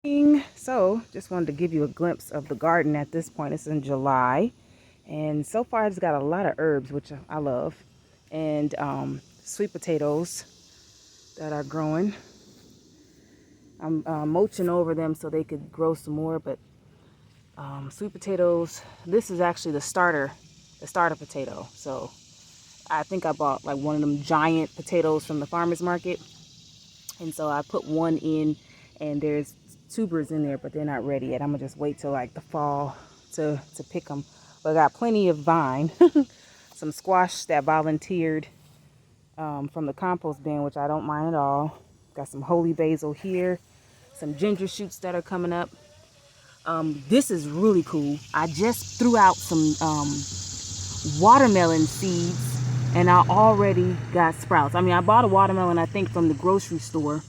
So just wanted to give you a glimpse of the garden at this point. It's in July, and so far it's got a lot of herbs, which I love, and sweet potatoes that are growing. I'm mulching over them so they could grow some more, but sweet potatoes, this is actually the starter potato. So I think I bought like one of them giant potatoes from the farmer's market, and so I put one in, and there's tubers in there, but they're not ready yet. I'm gonna just wait till like the fall to pick them. But I got plenty of vine, some squash that volunteered from the compost bin, which I don't mind at all. Got some holy basil here, some ginger shoots that are coming up. This is really cool. I just threw out some watermelon seeds, and I already got sprouts. I mean, I bought a watermelon, I think, from the grocery store,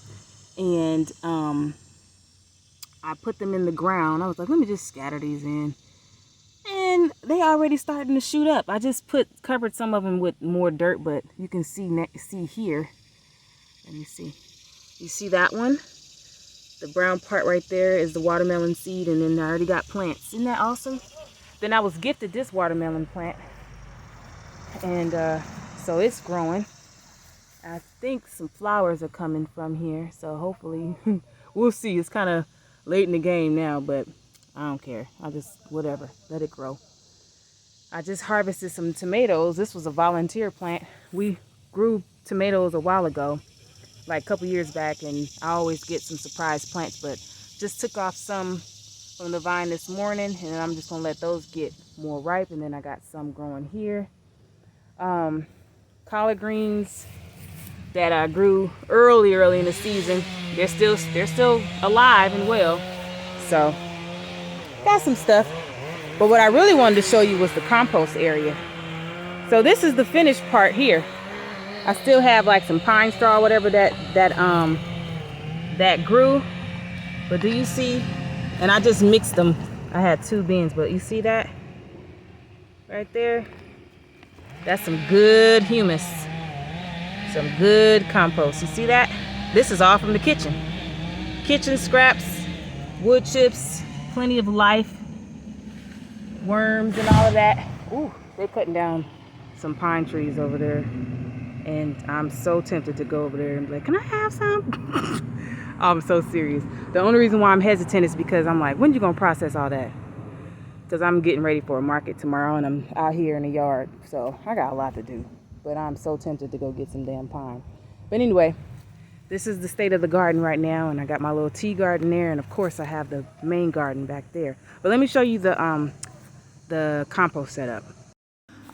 and I put them in the ground. I was like, let me just scatter these in, and they already starting to shoot up. I just covered some of them with more dirt, but you can see here. Let me see. You see that one? The brown part right there is the watermelon seed, and then I already got plants. Isn't that awesome? Then I was gifted this watermelon plant, and so it's growing. I think some flowers are coming from here, so hopefully we'll see. It's kind of late in the game now, but I don't care. I just, whatever, let it grow. I just harvested some tomatoes. This was a volunteer plant. We grew tomatoes a while ago, like a couple years back, and I always get some surprise plants, but just took off some from the vine this morning, and I'm just gonna let those get more ripe. And then I got some growing here. Collard greens that I grew early in the season, they're still alive and well. So got some stuff. But what I really wanted to show you was the compost area. So this is the finished part here. I still have like some pine straw, whatever that grew. But do you see? And I just mixed them. I had 2 bins, but you see that right there? That's some good humus, some good compost. You see that? This is all from the kitchen. Kitchen scraps, wood chips, plenty of life, worms and all of that. Ooh, they're cutting down some pine trees over there. And I'm so tempted to go over there and be like, can I have some? I'm so serious. The only reason why I'm hesitant is because I'm like, when you gonna process all that? Because I'm getting ready for a market tomorrow, and I'm out here in the yard, so I got a lot to do. But I'm so tempted to go get some damn pine. But anyway, this is the state of the garden right now, and I got my little tea garden there, and of course I have the main garden back there. But let me show you the compost setup.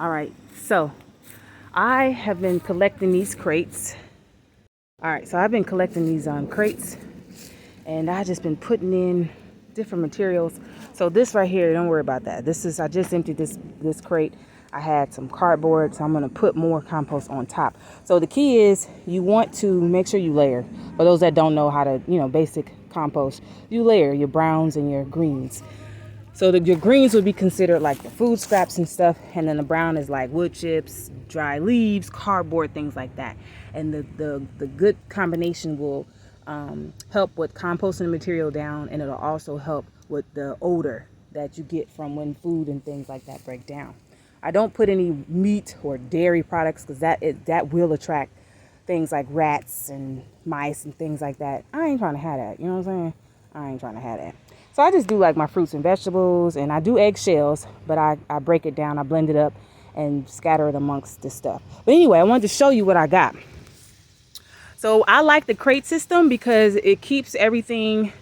All right, so I have been collecting these crates. All right, so I've been collecting these crates, and I just been putting in different materials. So this right here, don't worry about that. I just emptied this crate. I had some cardboard, so I'm gonna put more compost on top. So the key is you want to make sure you layer. For those that don't know how to, basic compost, you layer your browns and your greens. So your greens would be considered like the food scraps and stuff, and then the brown is like wood chips, dry leaves, cardboard, things like that. And the good combination will help with composting the material down, and it'll also help with the odor that you get from when food and things like that break down. I don't put any meat or dairy products because that will attract things like rats and mice and things like that. I ain't trying to have that. You know what I'm saying? I ain't trying to have that. So I just do like my fruits and vegetables, and I do eggshells, but I break it down, I blend it up and scatter it amongst the stuff. But anyway, I wanted to show you what I got. So I like the crate system because it keeps everything,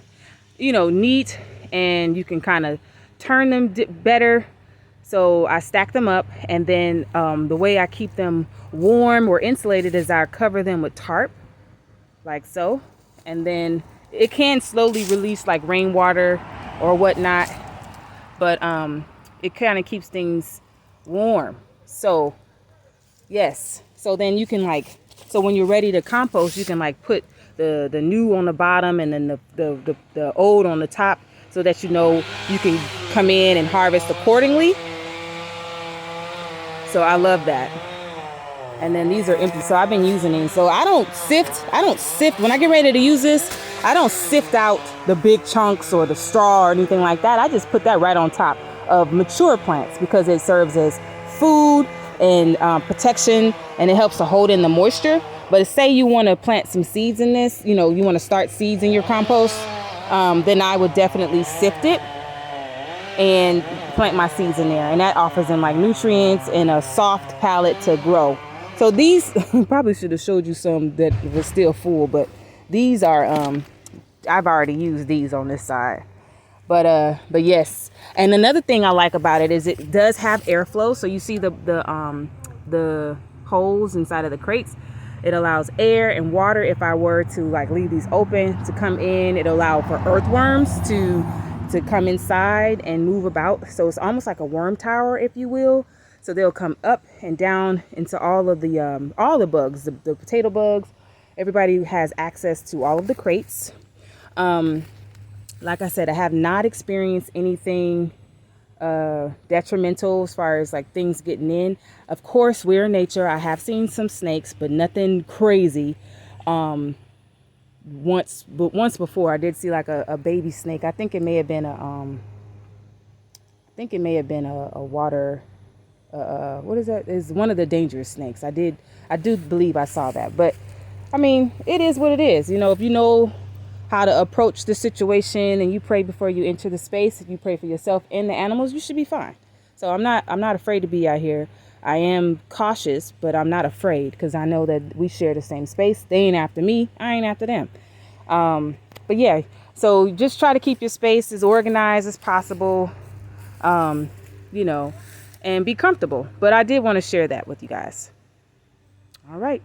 neat, and you can kind of turn them better. So I stack them up, and then the way I keep them warm or insulated is I cover them with tarp, like so. And then it can slowly release like rainwater or whatnot, but it kind of keeps things warm. So yes, so then you can so when you're ready to compost, you can put the new on the bottom and then the old on the top, so that you can come in and harvest accordingly. So I love that. And then these are empty, so I've been using these. So I don't sift when I get ready to use this. I don't sift out the big chunks or the straw or anything like that. I just put that right on top of mature plants because it serves as food and protection, and it helps to hold in the moisture. But say you want to plant some seeds in this, you know, you want to start seeds in your compost, then I would definitely sift it and plant my seeds in there, and that offers them like nutrients and a soft palette to grow. So these probably should have showed you some that was still full, but these are I've already used these on this side. But yes, and another thing I like about it is it does have airflow. So you see the holes inside of the crates. It allows air and water. If I were to like leave these open to come in, it allow for earthworms to come inside and move about. So it's almost like a worm tower, if you will. So they'll come up and down into all of the bugs, the potato bugs. Everybody has access to all of the crates. Like I said, I have not experienced anything detrimental as far as like things getting in. Of course, we're in nature. I have seen some snakes, but nothing crazy. Once before I did see like a baby snake. I think it may have been a water, what is that? Is one of the dangerous snakes. I do believe I saw that, but I mean, it is what it is. You know, if you know how to approach the situation and you pray before you enter the space, if you pray for yourself and the animals, you should be fine. So I'm not afraid to be out here. I am cautious, but I'm not afraid because I know that we share the same space. They ain't after me. I ain't after them. But yeah, so just try to keep your space as organized as possible, you know, and be comfortable. But I did want to share that with you guys. All right.